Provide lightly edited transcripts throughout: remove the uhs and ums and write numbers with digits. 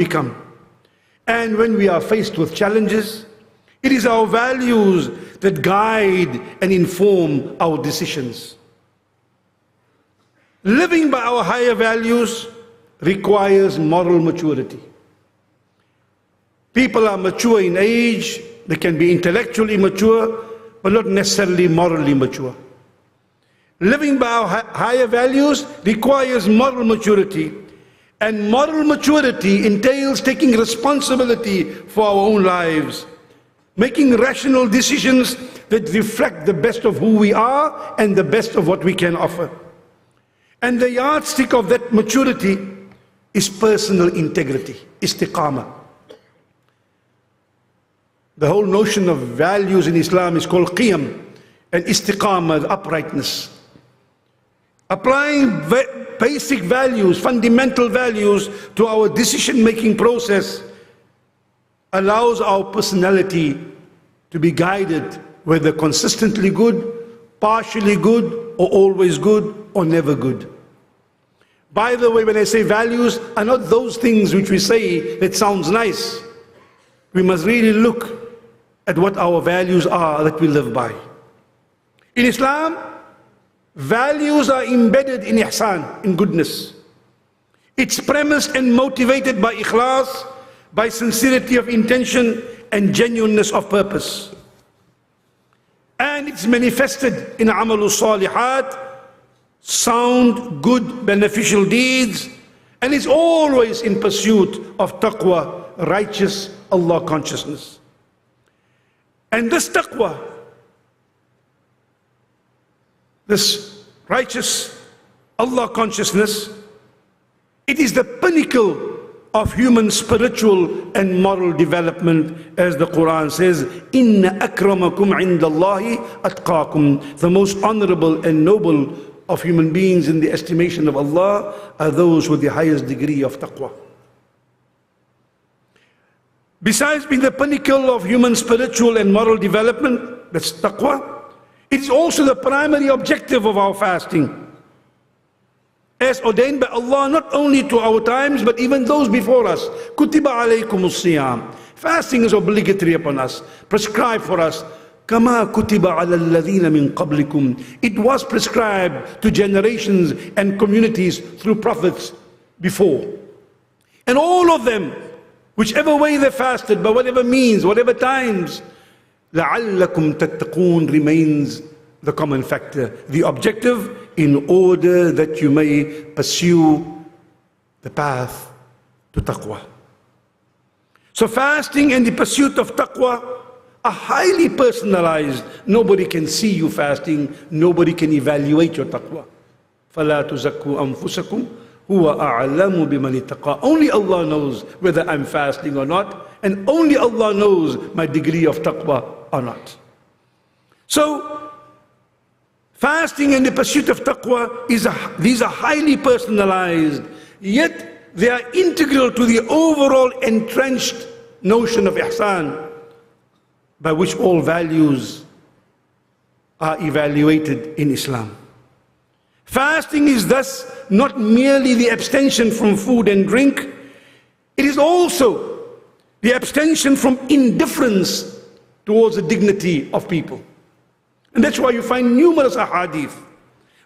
become. And when we are faced with challenges, it is our values that guide and inform our decisions. Living by our higher values requires moral maturity. People are mature in age, they can be intellectually mature, but not necessarily morally mature. Living by our higher values requires moral maturity, and moral maturity entails taking responsibility for our own lives, making rational decisions that reflect the best of who we are and the best of what we can offer. And the yardstick of that maturity is personal integrity, istiqamah. The whole notion of values in Islam is called qiyam, and istiqamah, uprightness. Applying basic values, fundamental values to our decision-making process allows our personality to be guided, whether consistently good, partially good, or always good, or never good. By the way, when I say values, are not those things which we say that sounds nice. We must really look at what our values are that we live by. In Islam, values are embedded in ihsan, in goodness. It's premised and motivated by ikhlas, by sincerity of intention and genuineness of purpose. And it's manifested in amalus salihat, sound, good, beneficial deeds, and it's always in pursuit of taqwa, righteous Allah consciousness. And this taqwa, this righteous Allah consciousness, it is the pinnacle of human spiritual and moral development, as the Quran says, Inna akramakum indallahi atqakum. The most honorable and noble of human beings in the estimation of Allah are those with the highest degree of taqwa. Besides being the pinnacle of human spiritual and moral development, that's taqwa, it is also the primary objective of our fasting, as ordained by Allah not only to our times but even those before us. Kutiba alaykumus siyam. Fasting is obligatory upon us, prescribed for us. Kama kutiba ala alladhina min qablikum. It was prescribed to generations and communities through prophets before. And all of them, whichever way they fasted, by whatever means, whatever times, لَعَلَّكُمْ تَتَّقُونَ remains the common factor, the objective, in order that you may pursue the path to taqwa. So fasting and the pursuit of taqwa are highly personalized. Nobody can see you fasting, nobody can evaluate your taqwa. فَلَا تُزَكُّوا أَنفُسَكُمْ هُوَ أَعْلَمُ بِمَنِ اتَّقَى. Only Allah knows whether I'm fasting or not, and only Allah knows my degree of taqwa or not. So, fasting and the pursuit of taqwa, these are highly personalized, yet they are integral to the overall entrenched notion of ihsan, by which all values are evaluated in Islam. Fasting is thus not merely the abstention from food and drink, it is also the abstention from indifference towards the dignity of people. And that's why you find numerous ahadith.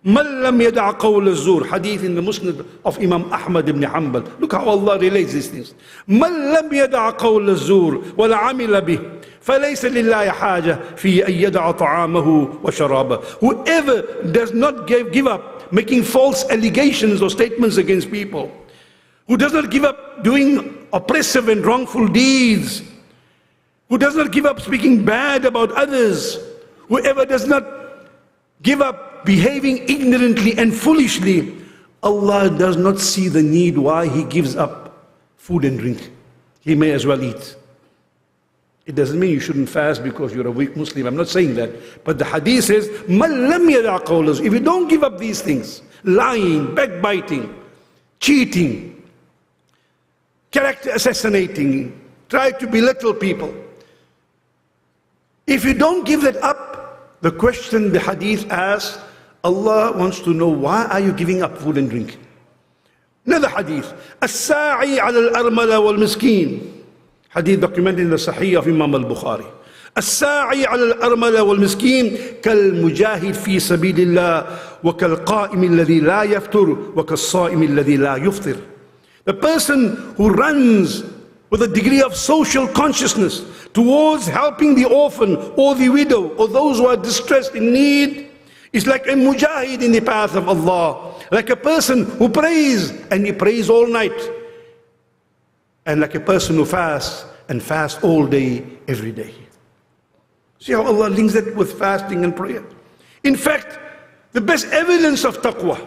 مَنْ لَمْ يَدَعْ قَوْلَ الزُّورِ, hadith in the Musnad of Imam Ahmad ibn Hanbal. Look how Allah relates these things. مَنْ لَمْ يَدَعْ قَوْلَ الزُّورِ وَلَعَمِلَ بِهِ فَلَيْسَ لِلَّهِ حَاجَةٌ فِي أَنْ يَدَعَ طَعَامَهُ وَشَرَابَهُ. Whoever does not give up making false allegations or statements against people, who does not give up doing oppressive and wrongful deeds, who does not give up speaking bad about others, whoever does not give up behaving ignorantly and foolishly, Allah does not see the need why He gives up food and drink. He may as well eat. It doesn't mean you shouldn't fast because you're a weak Muslim. I'm not saying that. But the hadith says, مَنْ لَمْ يَدَعْ قَوْلَهُ. If you don't give up these things, lying, backbiting, cheating, character assassinating, try to belittle people, if you don't give that up, the question the hadith asks, Allah wants to know, why are you giving up food and drink? Another hadith, الساعي على الأرملة والمسكين. Hadith documented in the Sahih of Imam al-Bukhari. الساعي على الأرملة والمسكين كالمجاهد في سبيل الله وكالقائم الذي لا يفطر وكالصائم الذي لا يفطر. The person who runs with a degree of social consciousness towards helping the orphan or the widow or those who are distressed in need is like a mujahid in the path of Allah, like a person who prays and he prays all night, and like a person who fasts and fasts all day, every day. See how Allah links it with fasting and prayer. In fact, the best evidence of taqwa,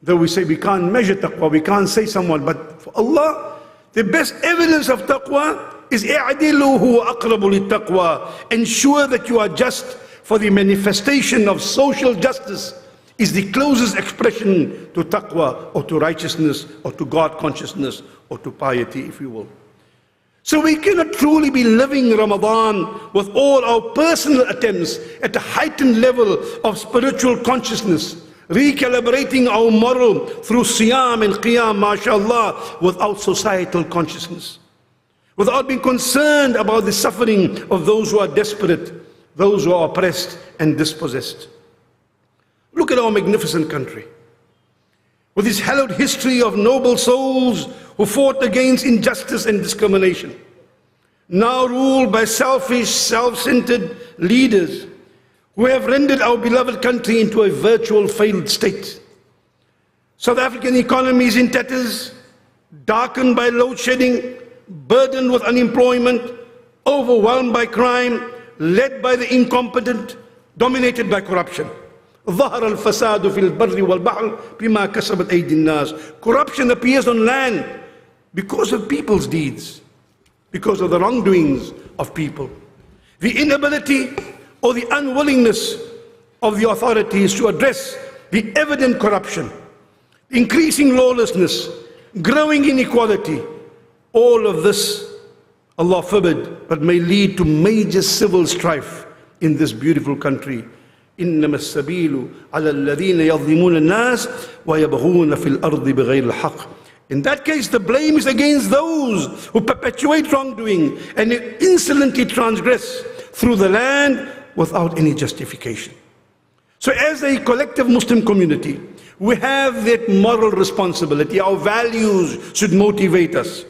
though we say we can't measure taqwa, we can't say someone, but for Allah, the best evidence of taqwa is اعدلوا هو أقرب للتقوى. Ensure that you are just, for the manifestation of social justice is the closest expression to taqwa or to righteousness or to God consciousness or to piety, if you will. So we cannot truly be living Ramadan with all our personal attempts at a heightened level of spiritual consciousness, recalibrating our moral through siyam and qiyam, mashallah, without societal consciousness, without being concerned about the suffering of those who are desperate, those who are oppressed and dispossessed. Look at our magnificent country, with its hallowed history of noble souls who fought against injustice and discrimination, now ruled by selfish, self-centered leaders who have rendered our beloved country into a virtual failed state. South African economy is in tatters, darkened by load shedding, burdened with unemployment, overwhelmed by crime, led by the incompetent, dominated by corruption. ظهر الفساد في البر والبحر بما كسبت أيدي الناس. Corruption appears on land because of people's deeds, because of the wrongdoings of people. The inability or the unwillingness of the authorities to address the evident corruption, increasing lawlessness, growing inequality, all of this, Allah forbid, but may lead to major civil strife in this beautiful country. إنما السبيل على الذين يظلمون الناس ويبغون في الأرض بغير الحق. In that case, the blame is against those who perpetuate wrongdoing and insolently transgress through the land without any justification. So as a collective Muslim community, we have that moral responsibility. Our values should motivate us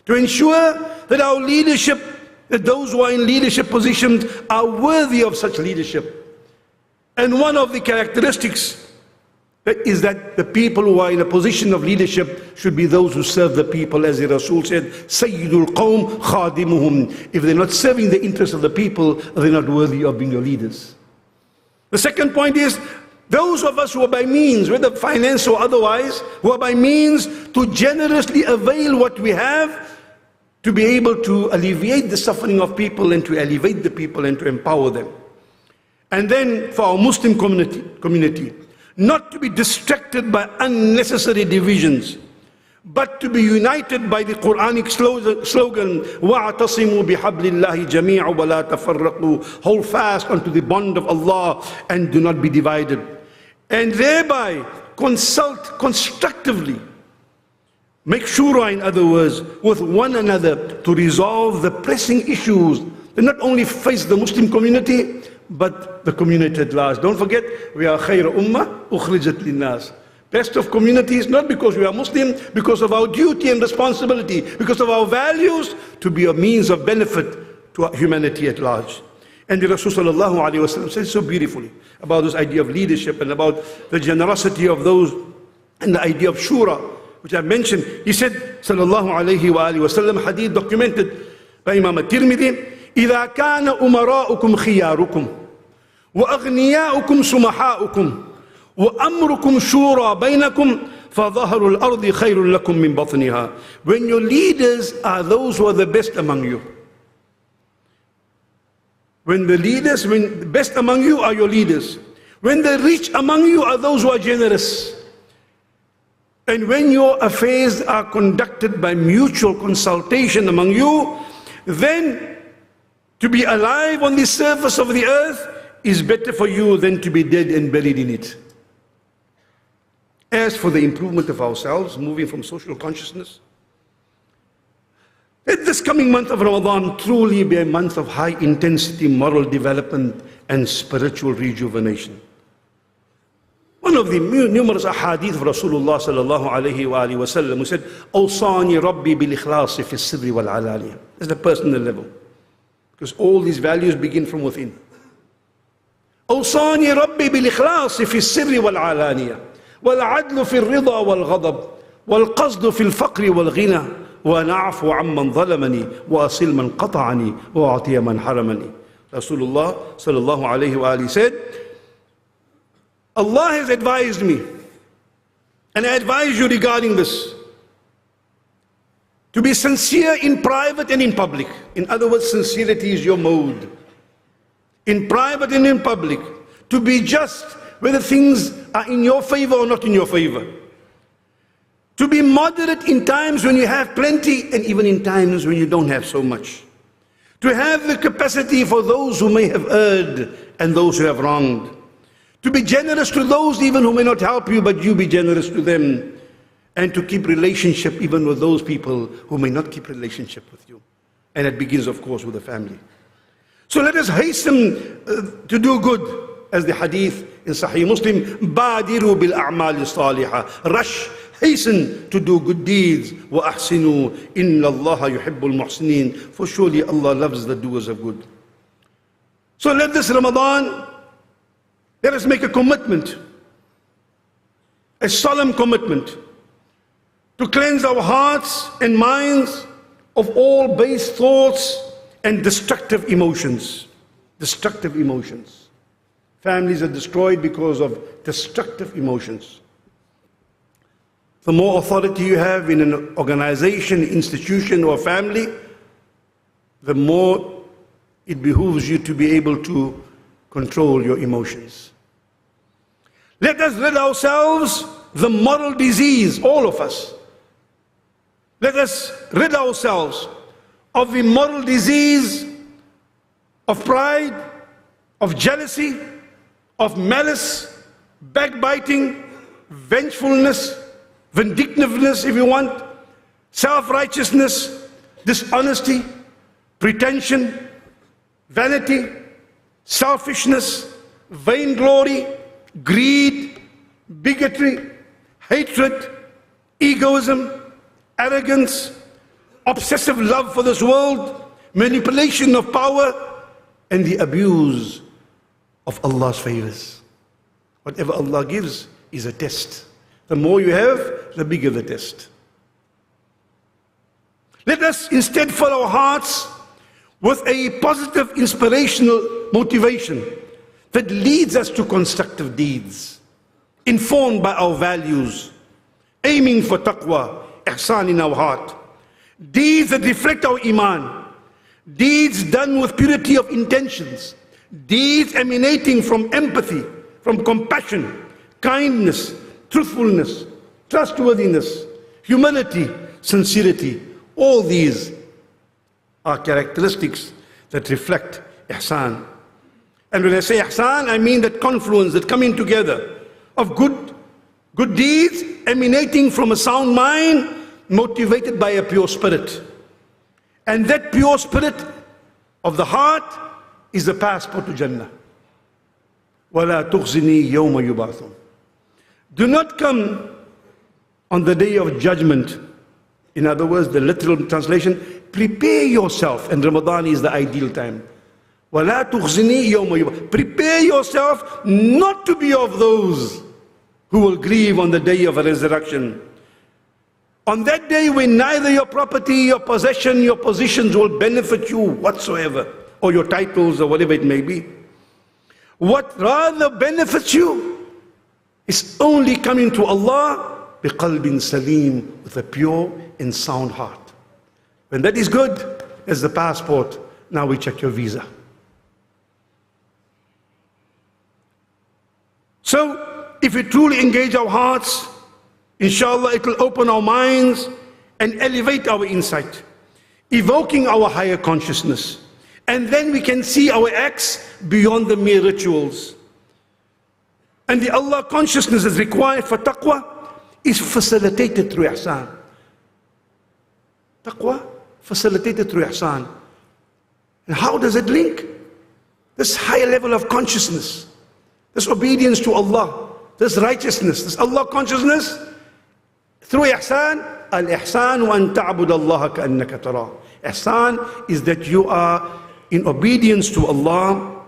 to ensure that our leadership, that those who are in leadership positions are worthy of such leadership. And one of the characteristics is that the people who are in a position of leadership should be those who serve the people, as the Rasul said, Sayyidul Qawm Khadimuhum. If they're not serving the interests of the people, they're not worthy of being your leaders. The second point is, those of us who are by means, whether finance or otherwise, who are by means to generously avail what we have to be able to alleviate the suffering of people and to elevate the people and to empower them. And then for our Muslim community, not to be distracted by unnecessary divisions, but to be united by the Quranic slogan, وَاعْتَصِمُوا بِحَبْلِ اللَّهِ جَمِيعًا وَلَا تَفَرَّقُوا. Hold fast unto the bond of Allah and do not be divided. And thereby consult constructively, make shura, in other words, with one another to resolve the pressing issues that not only face the Muslim community, but the community at large. Don't forget, we are khayra ummah ukhrijat linnas. Best of communities, not because we are Muslim, because of our duty and responsibility, because of our values, to be a means of benefit to humanity at large. And the Rasul sallallahu alayhi wa sallam said so beautifully about this idea of leadership and about the generosity of those and the idea of shura, which I mentioned. He said, sallallahu alayhi wa sallam, hadith documented by Imam al-Tirmidhi, إذا كان أمراؤكم خياركم وأغنياؤكم سمحاؤكم وأمركم شورى بينكم فظهر الأرض خير لكم من بطنها. When your leaders are those who are the best among you, when the best among you are your leaders, when the rich among you are those who are generous, and when your affairs are conducted by mutual consultation among you, then to be alive on the surface of the earth is better for you than to be dead and buried in it. As for the improvement of ourselves, moving from social consciousness, let this coming month of Ramadan truly be a month of high intensity moral development and spiritual rejuvenation. One of the numerous ahadith of Rasulullah sallallahu alayhi wa alihi wa sallam, who said, "Awsani Rabbi bil ikhlasi fi sirri wal alaniya." That's the personal level. Because all these values begin from within. أوصاني ربي بالإخلاص في السر والعلانية والعدل في الرضا والغضب والقصد في الفقر والغنى وأن أعفو عمن ظلمني وأصل من قطعني وأعطي من حرمني. Rasulullah sallallahu alayhi wa alihi said, Allah has advised me, and I advise you regarding this, to be sincere in private and in public. In other words, sincerity is your mode. In private and in public, to be just whether things are in your favor or not in your favor. To be moderate in times when you have plenty and even in times when you don't have so much. To have the capacity for those who may have erred and those who have wronged. To be generous to those even who may not help you, but you be generous to them. And to keep relationship even with those people who may not keep relationship with you. And it begins, of course, with the family. So let us hasten to do good, as the hadith in Sahih Muslim, "Badiru bil a'mal salihah." Rush, hasten to do good deeds. Wa ahsinu, inna Allah yuhibbul muhsinin. For surely Allah loves the doers of good. So let this Ramadan, let us make a commitment, a solemn commitment, to cleanse our hearts and minds of all base thoughts and destructive emotions. Destructive emotions. Families are destroyed because of destructive emotions. The more authority you have in an organization, institution, or family, the more it behooves you to be able to control your emotions. Let us rid ourselves the moral disease, all of us. Let us rid ourselves of the moral disease of pride, of jealousy, of malice, backbiting, vengefulness, vindictiveness if you want, self-righteousness, dishonesty, pretension, vanity, selfishness, vainglory, greed, bigotry, hatred, egoism, arrogance, obsessive love for this world, manipulation of power, and the abuse of Allah's favors. Whatever Allah gives is a test. The more you have, the bigger the test. Let us instead fill our hearts with a positive, inspirational motivation that leads us to constructive deeds, informed by our values, aiming for taqwa, ihsan in our heart. Deeds that reflect our iman. Deeds done with purity of intentions. Deeds emanating from empathy, from compassion, kindness, truthfulness, trustworthiness, humility, sincerity. All these are characteristics that reflect ihsan. And when I say ihsan, I mean that confluence, that coming together of good deeds emanating from a sound mind, motivated by a pure spirit. And that pure spirit of the heart is the passport to Jannah. وَلَا تُخْزِنِي يَوْمَ يُبْعَثُونَ. Do not come on the day of judgment. In other words, the literal translation, prepare yourself, and Ramadan is the ideal time. وَلَا تُخْزِنِي يَوْمَ يُبْعَثُونَ. Prepare yourself not to be of those who will grieve on the day of resurrection. On that day when neither your property, your possession, your positions will benefit you whatsoever, or your titles or whatever it may be. What rather benefits you is only coming to Allah biqalbin salim, with a pure and sound heart. When that is good, as the passport, now we check your visa. So, if we truly engage our hearts, inshallah, it will open our minds and elevate our insight, evoking our higher consciousness. And then we can see our acts beyond the mere rituals. And the Allah consciousness is required for taqwa is facilitated through ihsan. Taqwa, facilitated through ihsan. And how does it link? This higher level of consciousness, this obedience to Allah, this righteousness, this Allah consciousness, through ihsan. Al-ihsan wa an ta'bud Allah ka'annaka tarah. Ihsan is that you are in obedience to Allah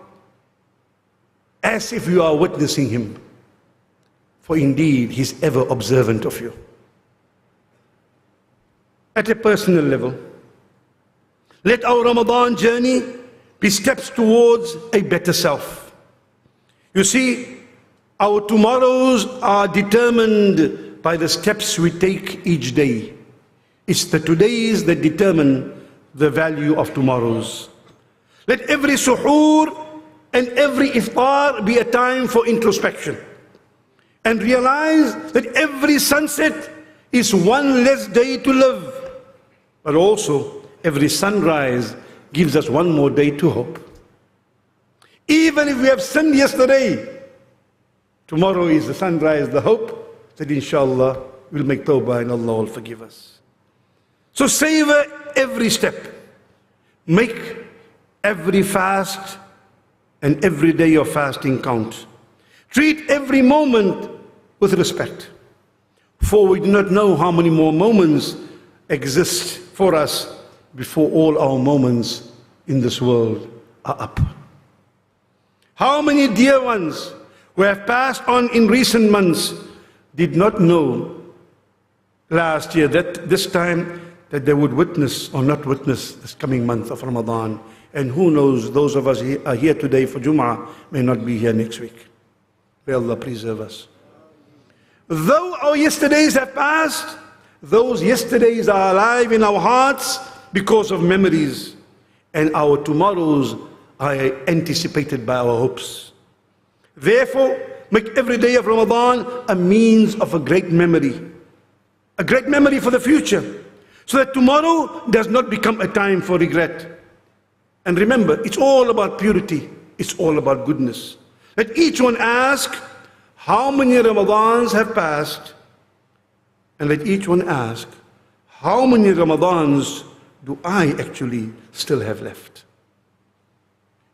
as if you are witnessing Him. For indeed, He's ever observant of you. At a personal level, let our Ramadan journey be steps towards a better self. You see, our tomorrows are determined by the steps we take each day. It's the todays that determine the value of tomorrows. Let every suhoor and every iftar be a time for introspection. And realize that every sunset is one less day to live. But also, every sunrise gives us one more day to hope. Even if we have sinned yesterday, tomorrow is the sunrise, the hope that inshallah we'll make tawbah and Allah will forgive us. So savor every step. Make every fast and every day of fasting count. Treat every moment with respect. For we do not know how many more moments exist for us before all our moments in this world are up. How many dear ones who have passed on in recent months did not know last year that this time that they would witness or not witness this coming month of Ramadan. And who knows, those of us who are here today for Jum'ah may not be here next week. May Allah preserve us. Though our yesterdays have passed, those yesterdays are alive in our hearts because of memories, and our tomorrows are anticipated by our hopes. Therefore, make every day of Ramadan a means of a great memory for the future, so that tomorrow does not become a time for regret. And remember, it's all about purity, it's all about goodness. Let each one ask, how many Ramadans have passed? And let each one ask, how many Ramadans do I actually still have left?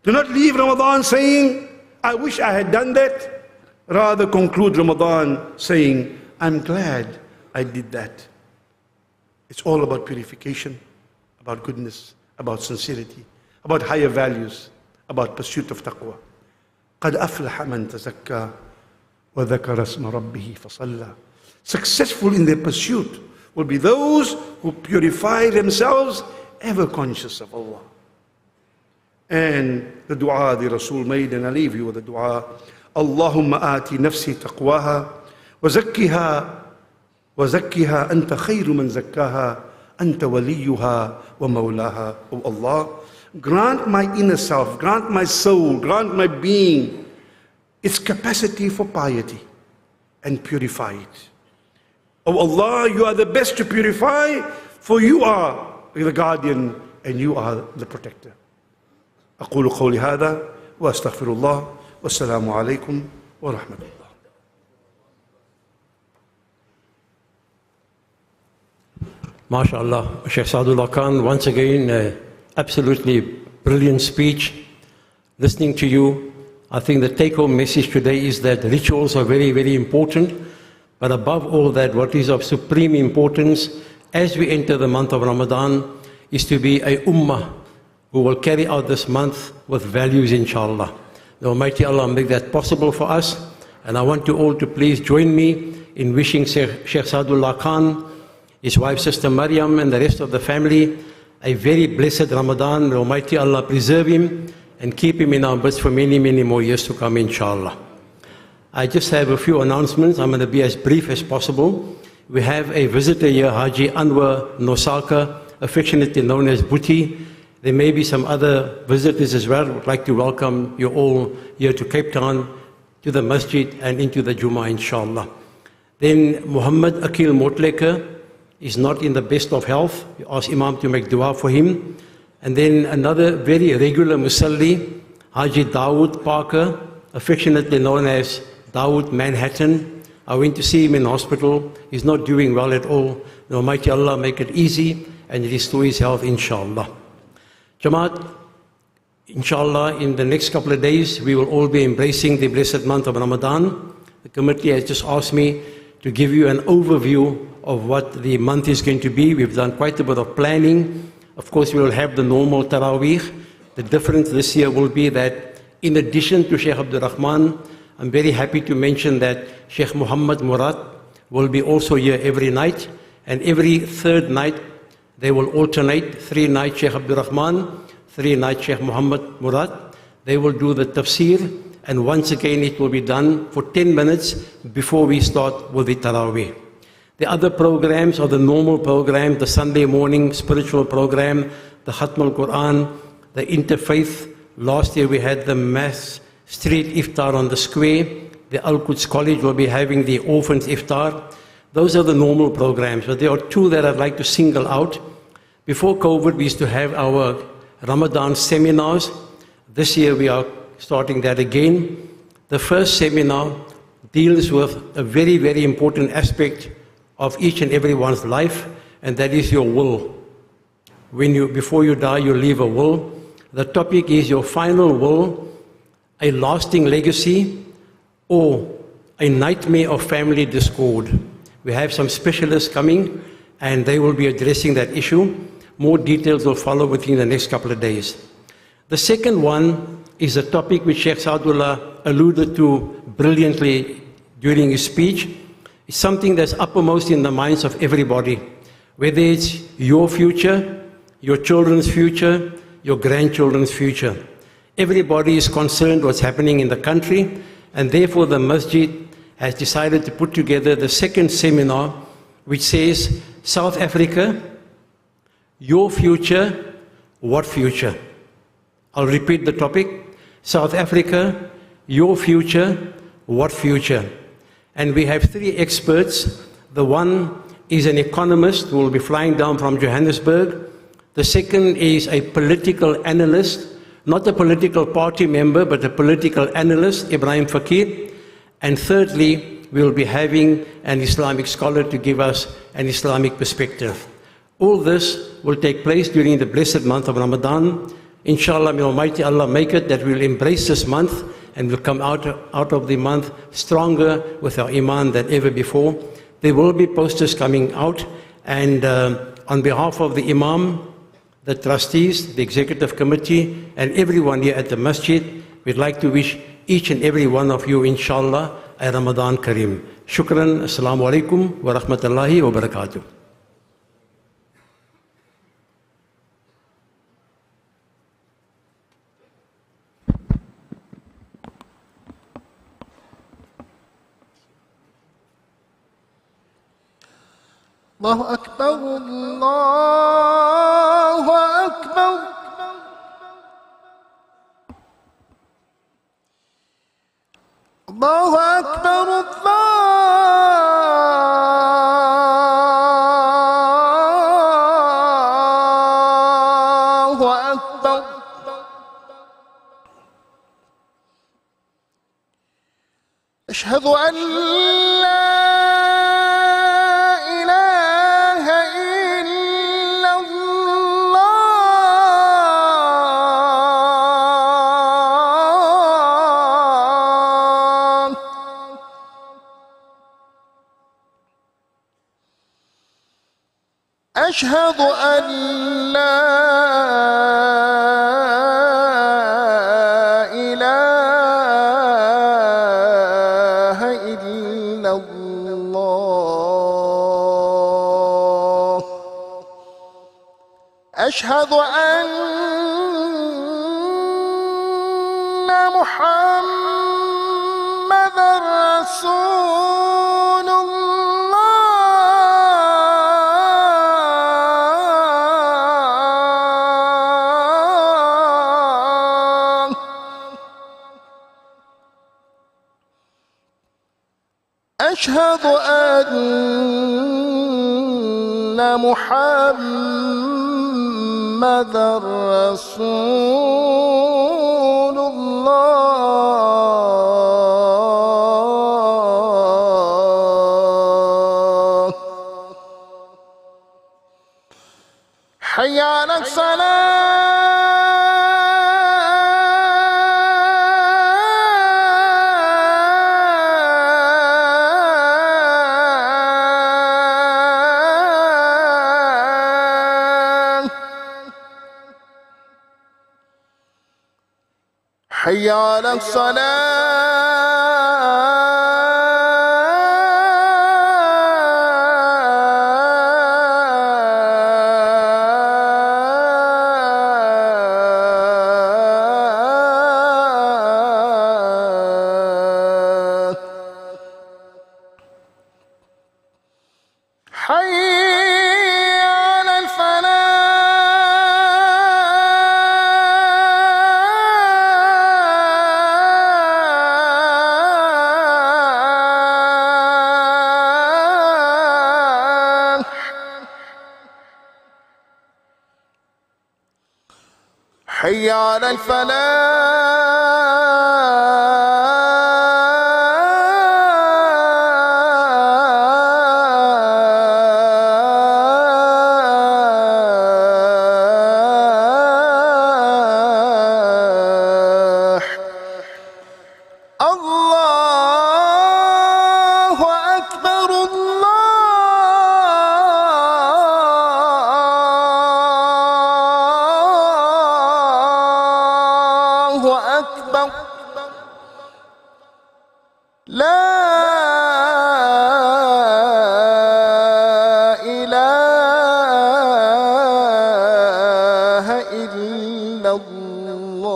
Do not leave Ramadan saying, I wish I had done that. Rather conclude Ramadan saying, I'm glad I did that. It's all about purification, about goodness, about sincerity, about higher values, about pursuit of taqwa. قَدْ أَفْلَحَ مَنْ تَزَكَّى وَذَكَرَ اسْمَ رَبِّهِ فَصَلَّى. Successful in their pursuit will be those who purify themselves, ever conscious of Allah. And the dua the Rasul made, and I leave you with the dua. Allahumma ati nafsi taqwaha wa zakkiha anta khayru man zakkaha anta waliyuha wa mawlaha. O Allah, grant my inner self, grant my soul, grant my being its capacity for piety and purify it. O Allah, you are the best to purify, for you are the guardian and you are the protector. أقول قولي هذا وأستغفر الله والسلام عليكم ورحمة الله. MashaAllah, Shaykh Saadullah Khan, once again, absolutely brilliant speech. Listening to you, I think the take-home message today is that rituals are very, very important. But above all that, what is of supreme importance as we enter the month of Ramadan is to be a ummah who will carry out this month with values, inshallah. The Almighty Allah make that possible for us. And I want you all to please join me in wishing Shaykh Saadullah Khan, his wife, Sister Maryam, and the rest of the family a very blessed Ramadan. The Almighty Allah preserve him and keep him in our midst for many, many more years to come, inshallah. I just have a few announcements. I'm going to be as brief as possible. We have a visitor here, Haji Anwar Nosaka, affectionately known as Buti. There may be some other visitors as well. I would like to welcome you all here to Cape Town, to the masjid and into the Jummah, inshallah. Then Muhammad Akil Motleka is not in the best of health. We ask Imam to make dua for him. And then another very regular Musalli, Haji Dawood Parker, affectionately known as Dawood Manhattan, I went to see him in hospital. He's not doing well at all. May Almighty Allah make it easy and restore his health, inshallah. Jamaat, inshallah, in the next couple of days, we will all be embracing the blessed month of Ramadan. The committee has just asked me to give you an overview of what the month is going to be. We've done quite a bit of planning. Of course, we will have the normal Taraweeh. The difference this year will be that in addition to Sheikh Abdul Rahman, I'm very happy to mention that Sheikh Muhammad Murad will be also here every night. And every third night, they will alternate. 3 nights Sheikh Abdul Rahman, 3 nights Sheikh Muhammad Murad. They will do the tafsir. And once again, it will be done for 10 minutes before we start with the Taraweeh. The other programs are the normal program, the Sunday morning spiritual program, the Khatm al-Quran, the interfaith. Last year we had the mass street iftar on the square. The Al-Quds College will be having the orphans iftar. Those are the normal programs, but there are 2 that I'd like to single out. Before COVID, we used to have our Ramadan seminars. This year we are starting that again. The first seminar deals with a very, very important aspect of each and everyone's life, and that is your will. Before you die, you leave a will. The topic is your final will, a lasting legacy, or a nightmare of family discord. We have some specialists coming, and they will be addressing that issue. More details will follow within the next couple of days. The second one is a topic which Sheikh Saadullah alluded to brilliantly during his speech. It's something that's uppermost in the minds of everybody, whether it's your future, your children's future, your grandchildren's future. Everybody is concerned what's happening in the country, and therefore the masjid has decided to put together the second seminar, which says, South Africa, your future, what future? I'll repeat the topic. South Africa, your future, what future? And we have 3 experts. The one is an economist who will be flying down from Johannesburg. The second is a political analyst, not a political party member, but a political analyst, Ibrahim Fakir. And thirdly, we will be having an Islamic scholar to give us an Islamic perspective. All this will take place during the blessed month of Ramadan. Inshallah, may Almighty Allah make it that we'll embrace this month and we'll come out of the month stronger with our iman than ever before. There will be posters coming out, and on behalf of the Imam, the trustees, the executive committee, and everyone here at the masjid, we'd like to wish each and every one of you, inshallah, a Ramadan Kareem. Shukran, Assalamu alaikum wa rahmatullahi wa barakatuh. الله أكبر الله أكبر الله أكبر الله أكبر أشهد أن لا أشهد أن لا إله إلا الله أشهد أن محمدًا رسول أشهد أن محمدًا رسول الله على الصلاة حي على الصلاة حي على الفلاح حي على الفلاح الله أكبر الله أكبر لا إله إلا الله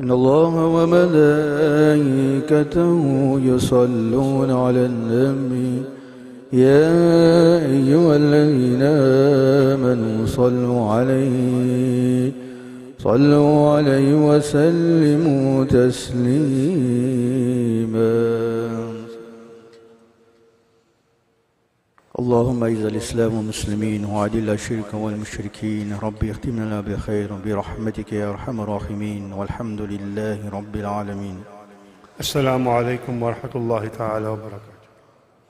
إن الله وملائكته يصلون على النبي يا أيها الذين آمنوا صلوا عليه وسلموا تسليما. اللهم أعز الإسلام والمسلمين وأذل الشرك والمشركين. ربي اختم لنا بخير برحمتك يا أرحم الراحمين، والحمد لله رب العالمين. السلام عليكم ورحمة الله تعالى وبركاته.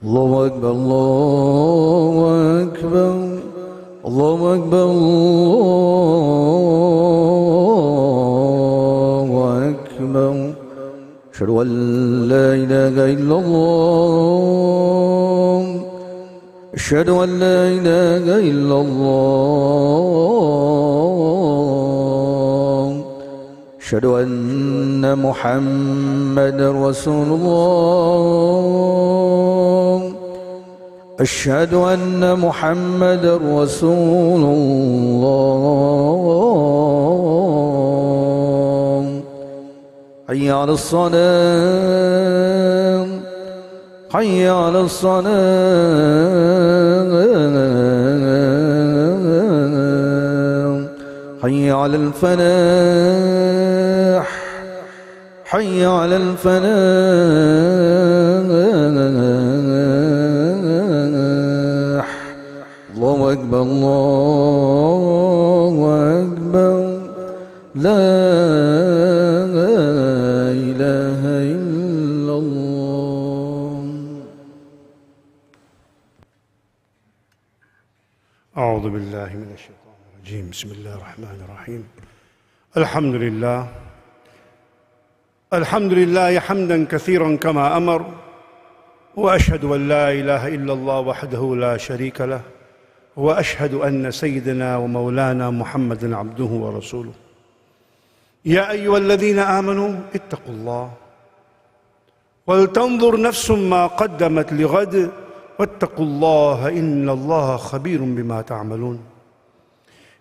الله أكبر الله أكبر الله أكبر الله أكبر. أشهد أن لا إله إلا الله. أشهد أن لا إله إلا الله. أشهد أن محمدا رسول الله. أشهد أن محمدا رسول الله. حي على الصلاة حي على الصلاة حي على الفلاح حي على الفلاح. الله أكبر الله أكبر. لا إله إلا الله. أعوذ بالله من الشيطان الرجيم. بسم الله الرحمن الرحيم. الحمد لله الحمد لله حمدا كثيرا كما أمر، وأشهد أن لا إله إلا الله وحده لا شريك له، وأشهد أن سيدنا ومولانا محمدا عبده ورسوله. يا أيها الذين آمنوا اتقوا الله ولتنظر نفس ما قدمت لغد واتقوا الله إن الله خبير بما تعملون.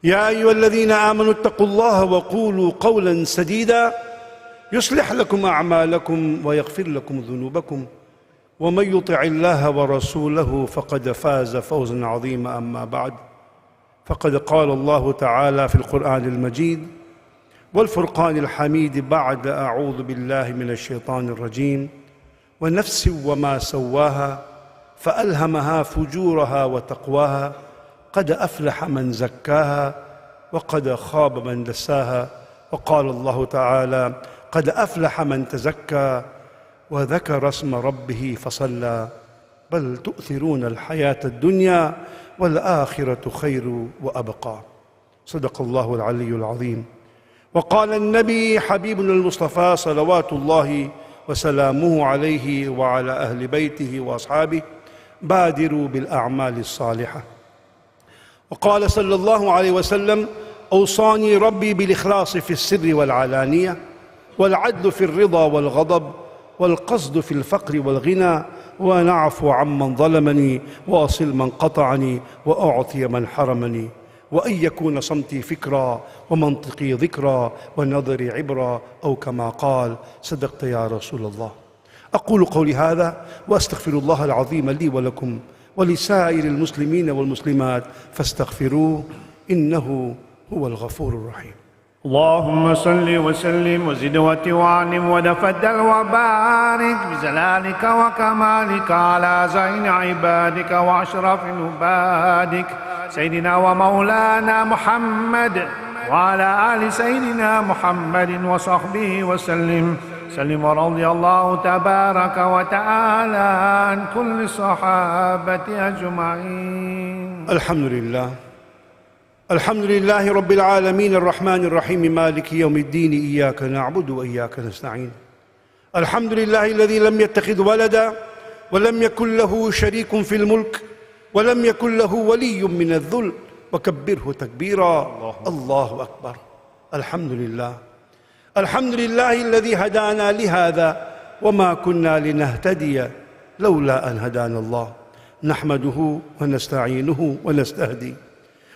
يا أيها الذين آمنوا اتقوا الله وقولوا قولا سديدا يصلح لكم أعمالكم ويغفر لكم ذنوبكم، ومن يطع الله ورسوله فقد فاز فوزا عظيما. أما بعد، فقد قال الله تعالى في القرآن المجيد والفرقان الحميد بعد أعوذ بالله من الشيطان الرجيم: ونفس وما سواها فألهمها فجورها وتقواها قد أفلح من زكاها وقد خاب من دساها. وقال الله تعالى: قد أفلح من تزكى وذكر اسم ربه فصلى بل تؤثرون الحياة الدنيا والآخرة خير وأبقى. صدق الله العلي العظيم. وقال النبي حبيبنا المصطفى صلوات الله وسلامه عليه وعلى أهل بيته وأصحابه: بادروا بالأعمال الصالحة. وقال صلى الله عليه وسلم: أوصاني ربي بالإخلاص في السر والعلانية، والعدل في الرضا والغضب، والقصد في الفقر والغنى، ونعفو عمن ظلمني، وأصل من قطعني، وأعطي من حرمني، وأن يكون صمتي فكرا ومنطقي ذكرا ونظري عبرا، أو كما قال: صدقت يا رسول الله. أقول قولي هذا وأستغفر الله العظيم لي ولكم ولسائر المسلمين والمسلمات فاستغفروه إنه هو الغفور الرحيم. اللهم صل وسلم وزد وتوانم وتفضل وبارك بجلالك وكمالك على زين عبادك وأشرف عبادك سيدنا ومولانا محمد وعلى آل سيدنا محمد وصحبه وسلم ورضي الله تبارك وتعالى عن كل الصحابة أجمعين. الحمد لله رب العالمين الرحمن الرحيم مالك يوم الدين. إياك نعبد وإياك نستعين. الحمد لله الذي لم يتخذ ولدا ولم يكن له شريك في الملك ولم يكن له ولي من الذل وكبره تكبيرا. الله أكبر. الحمد لله الذي هدانا لهذا وما كنا لنهتدي لولا أن هدانا الله. نحمده ونستعينه ونستهدي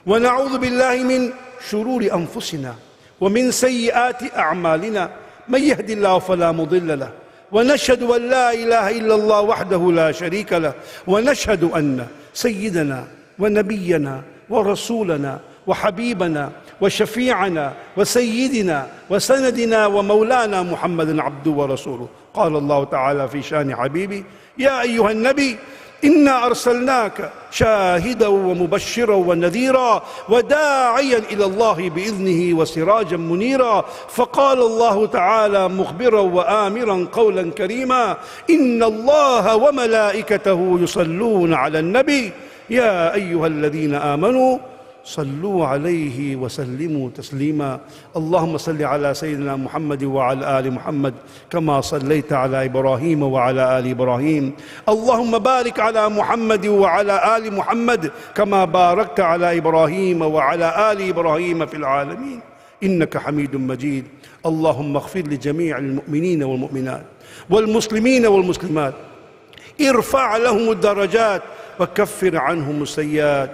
ونعوذ بالله من شرور أنفسنا ومن سيئات أعمالنا. من يهد الله فلا مضل له ونشهد أن لا إله إلا الله وحده لا شريك له، ونشهد أن سيدنا ونبينا ورسولنا وحبيبنا وشفيعنا وسيدنا وسندنا ومولانا محمد عبده ورسوله. قال الله تعالى في شان حبيبي: يا أيها النبي إنا أرسلناك شاهدا ومبشرا ونذيرا وداعيا إلى الله بإذنه وسراجا منيرا. فقال الله تعالى مخبرا وآمرا قولا كريما: إن الله وملائكته يصلون على النبي يا أيها الذين آمنوا صلوا عليه وسلموا تسليما. اللهم صل على سيدنا محمد وعلى آل محمد كما صليت على إبراهيم وعلى آل إبراهيم. اللهم بارك على محمد وعلى آل محمد كما باركت على إبراهيم وعلى آل إبراهيم في العالمين إنك حميد مجيد. اللهم اغفر لجميع المؤمنين والمؤمنات والمسلمين والمسلمات، ارفع لهم الدرجات وكفر عنهم السيئات.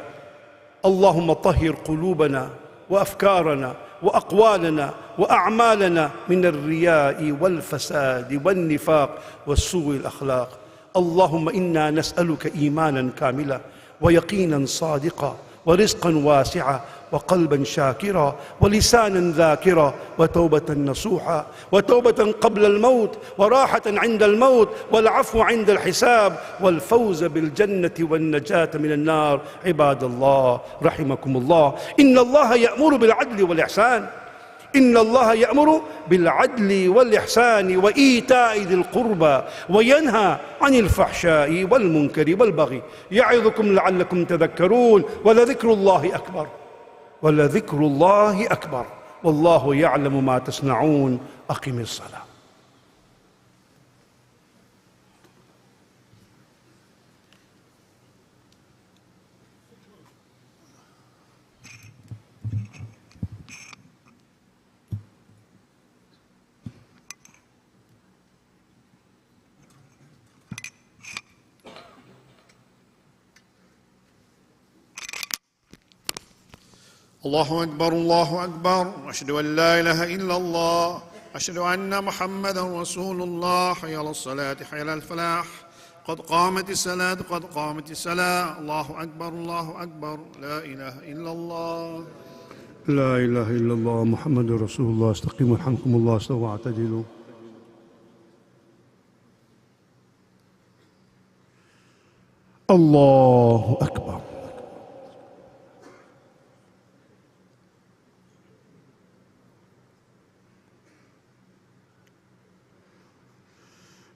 اللهم طهر قلوبنا وأفكارنا وأقوالنا وأعمالنا من الرياء والفساد والنفاق والسوء الأخلاق. اللهم إنا نسألك إيمانا كاملا ويقينا صادقا ورزقا واسعا وقلبا شاكرا ولسانا ذاكرا وتوبة نصوحا وتوبة قبل الموت وراحة عند الموت والعفو عند الحساب والفوز بالجنة والنجاة من النار. عباد الله رحمكم الله، إن الله يأمر بالعدل والإحسان، إن الله يأمر بالعدل والإحسان وإيتاء ذي القربى وينهى عن الفحشاء والمنكر والبغي يعظكم لعلكم تذكرون. ولذكر الله أكبر، ولذكر الله أكبر، والله يعلم ما تصنعون. أقم الصلاة. الله أكبر الله أكبر، أشهد أن لا إله إلا الله، أشهد أن محمدا رسول الله. حي على الصلاة حي على الفلاح، قد قامت الصلاة قد قامت الصلاة. الله أكبر الله أكبر، لا إله إلا الله. لا إله إلا الله محمد رسول الله. استقيموا يرحمكم الله، استووا واعتدلوا. الله أكبر.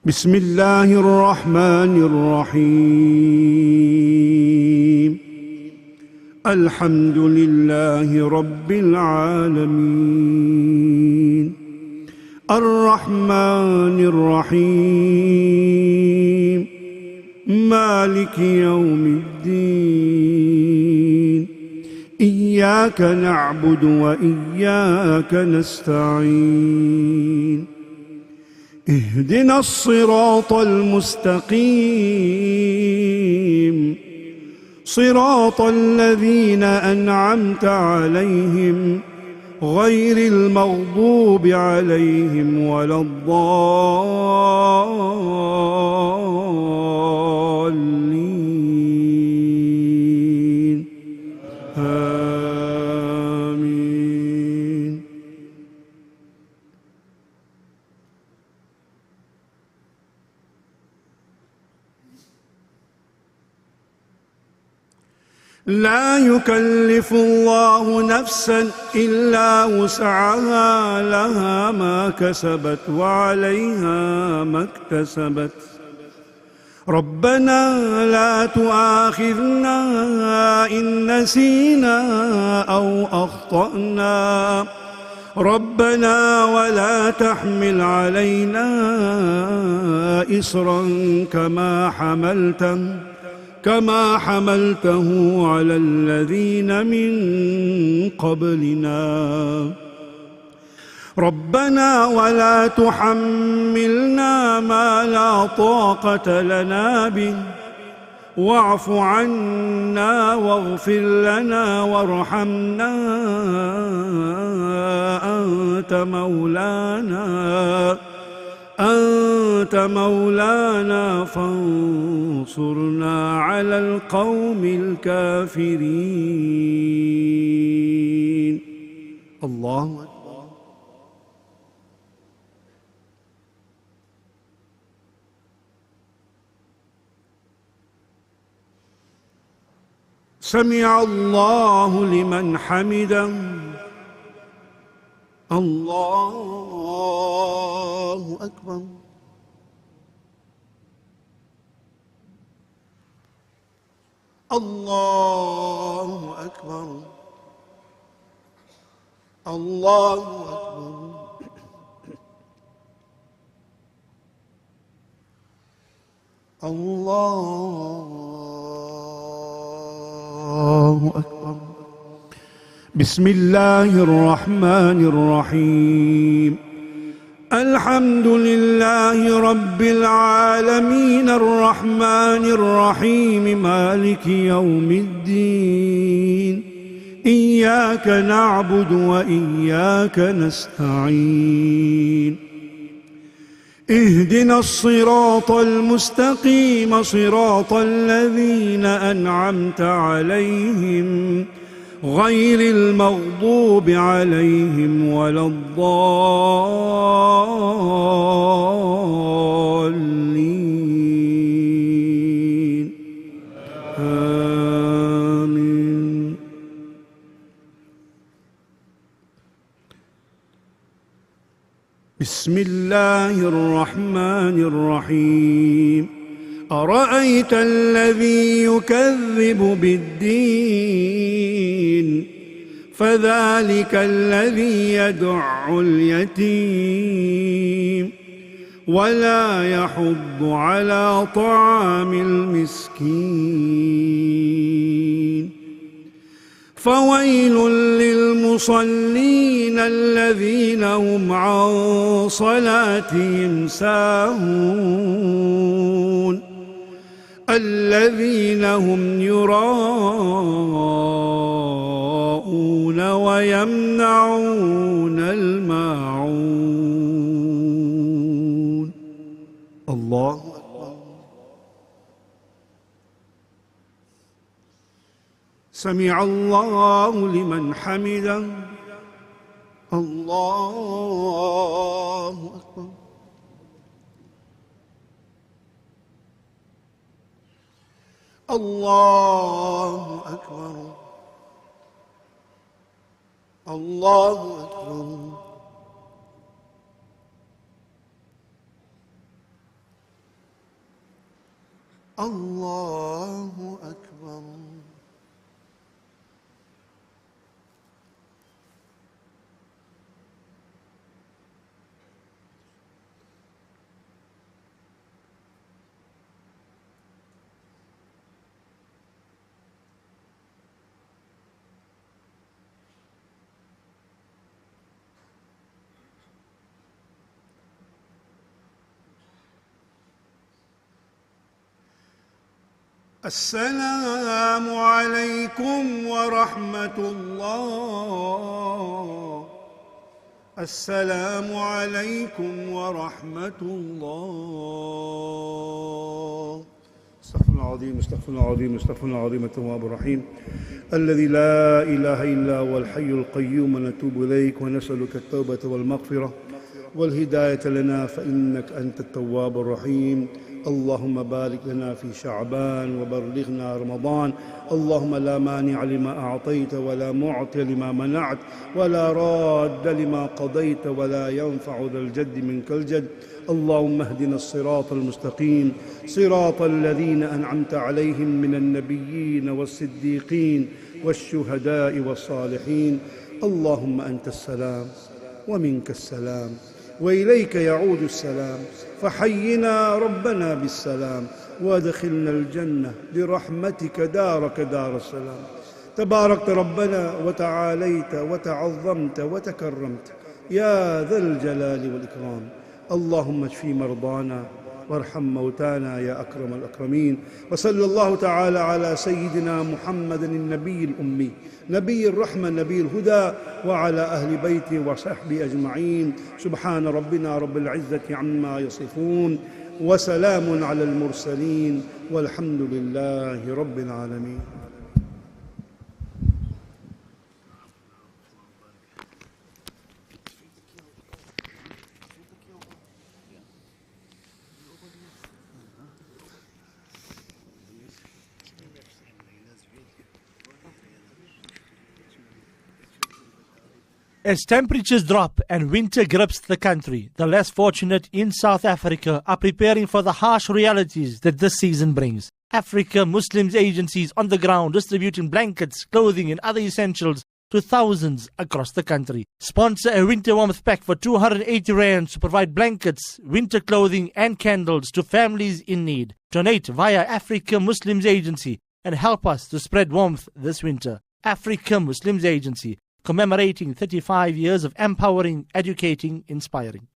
بسم الله الرحمن الرحيم. الحمد لله رب العالمين، الرحمن الرحيم، مالك يوم الدين. إياك نعبد وإياك نستعين. اهدنا الصراط المستقيم، صراط الذين أنعمت عليهم غير المغضوب عليهم ولا الضالين. آمين. لا يكلف الله نفسا إلا وسعها، لها ما كسبت وعليها ما اكتسبت. ربنا لا تؤاخذنا إن نسينا أو أخطأنا، ربنا ولا تحمل علينا إصرا كما حملته على الذين من قبلنا. ربنا ولا تحملنا ما لا طاقة لنا به، واعف عنا واغفر لنا وارحمنا، أنت أنت مولانا فانصرنا على القوم الكافرين. الله أكبر. سمع الله لمن حمده. الله أكبر. الله أكبر. الله أكبر. الله أكبر. بسم الله الرحمن الرحيم. الحمد لله رب العالمين الرحمن الرحيم مالك يوم الدين. إياك نعبد وإياك نستعين. اهدنا الصراط المستقيم صراط الذين أنعمت عليهم غير المغضوب عليهم ولا الضالين. آمين. بسم الله الرحمن الرحيم. أرأيت الذي يكذب بالدين فذلك الذي يدع اليتيم ولا يحض على طعام المسكين. فويل للمصلين الذين هم عن صلاتهم ساهون الذين هم يراءون ويمنعون الماعون. الله أكبر. سمع الله لمن حمده. الله أكبر. الله أكبر. الله أكبر. الله أكبر. السلام عليكم ورحمة الله. السلام عليكم ورحمة الله. استغفر الله العظيم استغفر الله العظيم استغفر الله العظيم التواب الرحيم الذي لا إله إلا هو الحي القيوم. نتوب إليك ونسألك التوبة والمغفرة والهداية لنا فإنك أنت التواب الرحيم. اللهم بارك لنا في شعبان وبلغنا رمضان. اللهم لا مانع لما أعطيت ولا معطي لما منعت ولا راد لما قضيت ولا ينفع ذا الجد منك الجد. اللهم اهدنا الصراط المستقيم صراط الذين أنعمت عليهم من النبيين والصديقين والشهداء والصالحين. اللهم أنت السلام ومنك السلام وإليك يعود السلام. فحينا ربنا بالسلام وادخلنا الجنة برحمتك دارك دار السلام. تباركت ربنا وتعاليت وتعظمت وتكرمت يا ذا الجلال والإكرام. اللهم اشف مرضانا وارحم موتانا يا أكرم الأكرمين. وصلى الله تعالى على سيدنا محمد النبي الأمي نبي الرحمة نبي الهدى وعلى أهل بيته وصحبه أجمعين. سبحان ربنا رب العزة عما يصفون وسلام على المرسلين والحمد لله رب العالمين. As temperatures drop and winter grips the country, the less fortunate in South Africa are preparing for the harsh realities that this season brings. Africa Muslims agencies on the ground distributing blankets, clothing and other essentials to thousands across the country. Sponsor a winter warmth pack for 280 rands to provide blankets, winter clothing and candles to families in need. Donate via Africa Muslims Agency and help us to spread warmth this winter. Africa Muslims Agency, commemorating 35 years of empowering, educating, inspiring.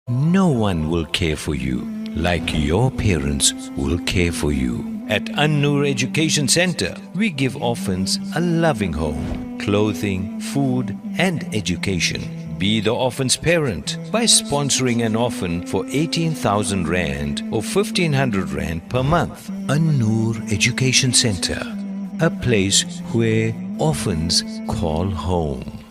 No one will care for you like your parents will care for you. At An-Noor Education Center, we give orphans a loving home, clothing, food and education. Be the orphan's parent by sponsoring an orphan for 18,000 Rand or 1,500 Rand per month. An-Noor Education Center, a place where orphans call home.